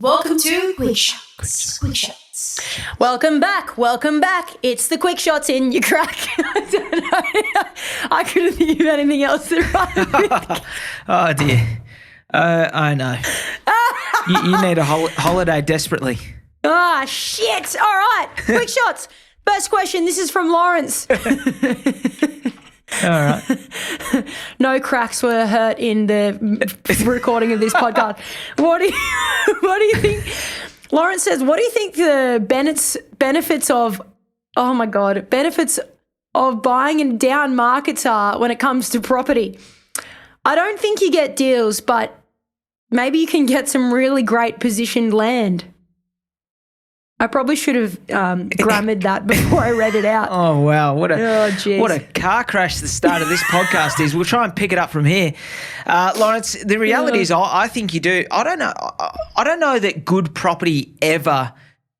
Welcome to Quickshots. Quickshots. Welcome back. It's the Quickshots in your crack. I don't know. I couldn't think of anything else to write. Oh, dear. I know. You need a holiday desperately. Ah, shit. All right. Quickshots. First question. This is from Lawrence. All right. No cracks were hurt in the recording of this podcast. What do you think? Lawrence says, what do you think the benefits of buying in down markets are when it comes to property? I don't think you get deals, but maybe you can get some really great positioned land. I probably should have grammared that before I read it out. Oh, wow. What a car crash the start of this podcast is. We'll try and pick it up from here. Lawrence, the reality is I think you do. I don't know that good property ever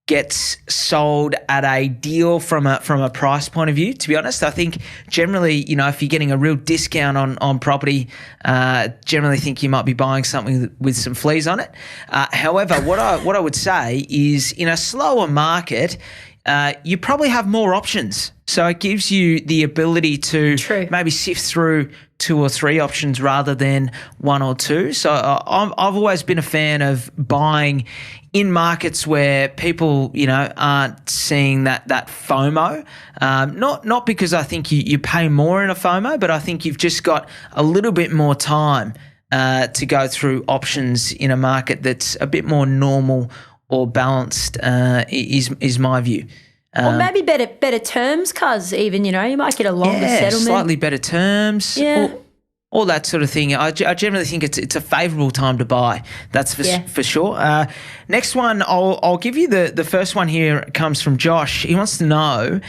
gets sold at a deal from a price point of view, to be honest. I think generally, if you're getting a real discount on property, generally think you might be buying something with some fleas on it. However, what I would say is in a slower market, you probably have more options. So it gives you the ability to maybe sift through 2 or 3 options rather than 1 or 2. So I've always been a fan of buying in markets where people, aren't seeing that FOMO. Not because I think you pay more in a FOMO, but I think you've just got a little bit more time to go through options in a market that's a bit more normal or balanced, is my view. Or maybe better terms, cuz even, you might get a longer settlement. Slightly better terms. Yeah. All that sort of thing. I generally think it's a favourable time to buy. That's for sure. Next one, I'll give you the first one here. Comes from Josh. He wants to know,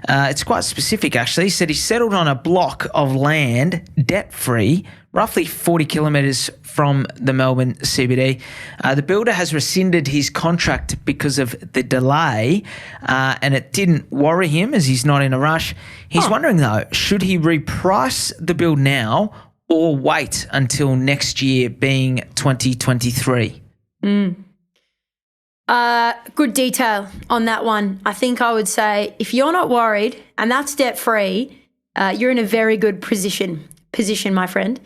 it's quite specific actually. He said he settled on a block of land, debt-free, roughly 40 kilometres from the Melbourne CBD. The builder has rescinded his contract because of the delay, and it didn't worry him as he's not in a rush. He's wondering though, should he reprice the build now or wait until next year, being 2023? Good detail on that one. I think I would say if you're not worried and that's debt-free, you're in a very good position, my friend.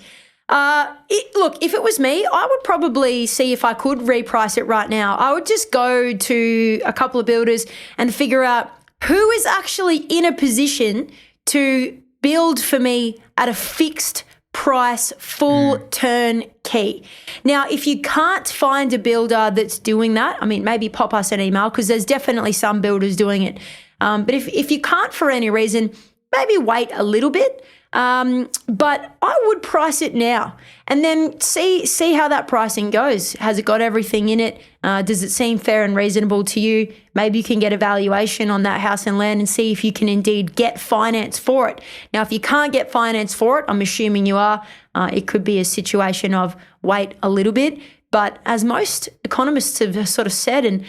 Look, if it was me, I would probably see if I could reprice it right now. I would just go to a couple of builders and figure out who is actually in a position to build for me at a fixed price, full turnkey. Now, if you can't find a builder that's doing that, I mean, maybe pop us an email because there's definitely some builders doing it. But if you can't for any reason, maybe wait a little bit. But I would price it now and then see how that pricing goes. Has it got everything in it? Does it seem fair and reasonable to you? Maybe you can get a valuation on that house and land and see if you can indeed get finance for it. Now, if you can't get finance for it, I'm assuming you are, it could be a situation of wait a little bit. But as most economists have sort of said, and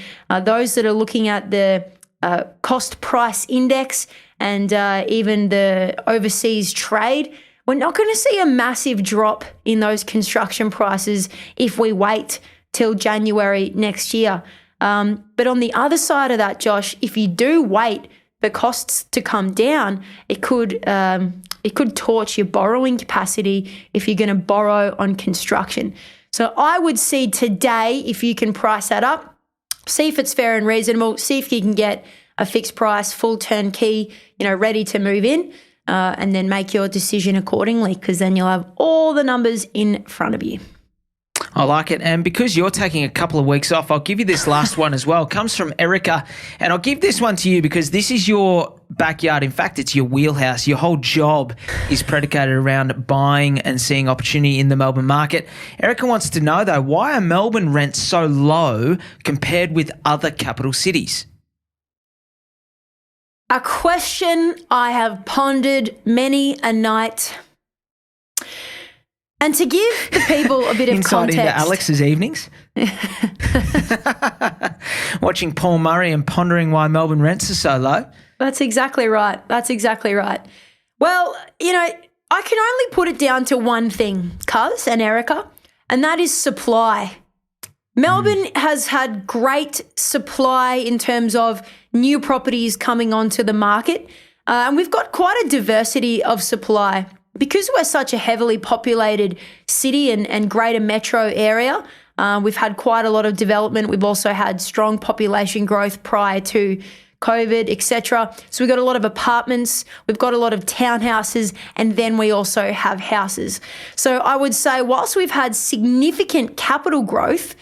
those that are looking at the cost price index and even the overseas trade, we're not going to see a massive drop in those construction prices if we wait till January next year. But on the other side of that, Josh, if you do wait for costs to come down, it could torch your borrowing capacity if you're going to borrow on construction. So I would see today, if you can price that up, see if it's fair and reasonable, see if you can get a fixed price, full turnkey, ready to move in, and then make your decision accordingly, because then you'll have all the numbers in front of you. I like it. And because you're taking a couple of weeks off, I'll give you this last one as well. It comes from Erica, and I'll give this one to you because this is your backyard. In fact, it's your wheelhouse. Your whole job is predicated around buying and seeing opportunity in the Melbourne market. Erica wants to know, though, why are Melbourne rents so low compared with other capital cities? A question I have pondered many a night. And to give the people a bit of Insight context. into Alex's evenings. Watching Paul Murray and pondering why Melbourne rents are so low. That's exactly right. Well, I can only put it down to one thing, Cuz and Erica, and that is supply. Melbourne has had great supply in terms of new properties coming onto the market, and we've got quite a diversity of supply. Because we're such a heavily populated city and greater metro area, we've had quite a lot of development. We've also had strong population growth prior to COVID, etc. So we've got a lot of apartments, we've got a lot of townhouses, and then we also have houses. So I would say whilst we've had significant capital growth,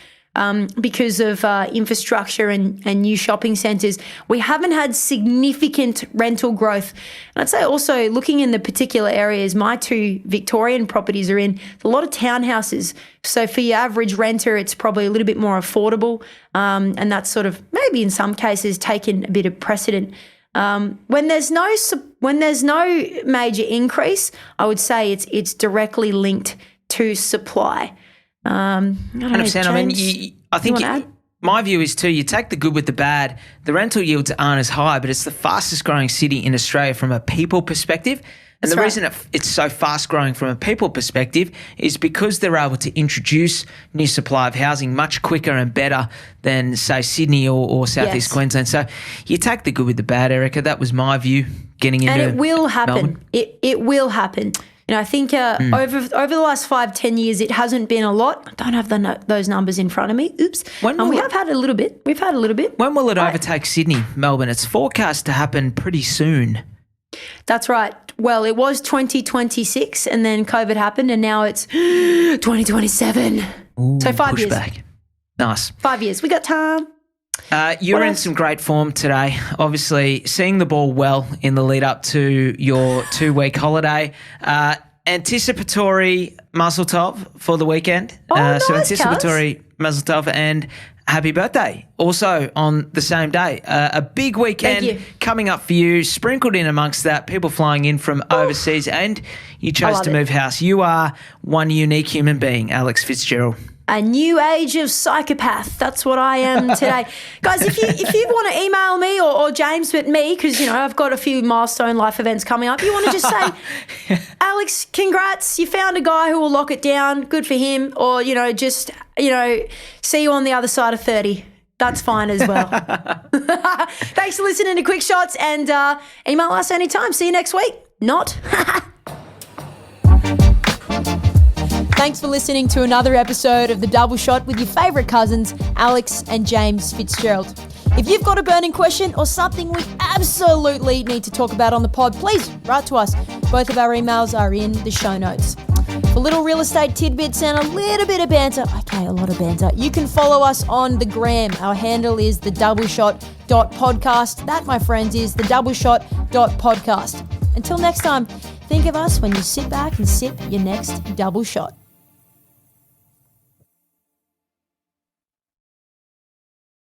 because of infrastructure and new shopping centres, we haven't had significant rental growth. And I'd say also looking in the particular areas my two Victorian properties are in, a lot of townhouses. So for your average renter, it's probably a little bit more affordable, and that's sort of maybe in some cases taken a bit of precedent. When there's no major increase, I would say it's directly linked to supply. 100%. I mean, I think my view is too, you take the good with the bad. The rental yields aren't as high, but it's the fastest growing city in Australia from a people perspective. And the reason it's so fast growing from a people perspective is because they're able to introduce new supply of housing much quicker and better than, say, Sydney or Southeast Queensland. So you take the good with the bad, Erica. That was my view getting into And it will happen. Melbourne. It will happen. You know, I think over the last 5-10 years, it hasn't been a lot. I don't have those numbers in front of me. Oops. We have had a little bit. We've had a little bit. When will it overtake Sydney, Melbourne? It's forecast to happen pretty soon. That's right. Well, it was 2026 and then COVID happened and now it's 2027. Ooh, so 5 years. Back. Nice. 5 years. We got time. You're in some great form today. Obviously, seeing the ball well in the lead up to your 2-week holiday. Anticipatory Mazel Tov for the weekend. Nice, so anticipatory Mazel Tov and happy birthday. Also on the same day. A big weekend coming up for you. Sprinkled in amongst that, people flying in from overseas, and you chose to move house. You are one unique human being, Alex Fitzgerald. A new age of psychopath. That's what I am today. Guys, if you want to email me or James, but me, because, you know, I've got a few milestone life events coming up, you want to just say, Alex, congrats, you found a guy who will lock it down, good for him, or, you know, just, you know, see you on the other side of 30. That's fine as well. Thanks for listening to Quick Shots, and email us anytime. See you next week. Not. Thanks for listening to another episode of The Double Shot with your favourite cousins, Alex and James Fitzgerald. If you've got a burning question or something we absolutely need to talk about on the pod, please write to us. Both of our emails are in the show notes. For little real estate tidbits and a little bit of banter, okay, a lot of banter, you can follow us on the gram. Our handle is thedoubleshot.podcast. That, my friends, is thedoubleshot.podcast. Until next time, think of us when you sit back and sip your next double shot.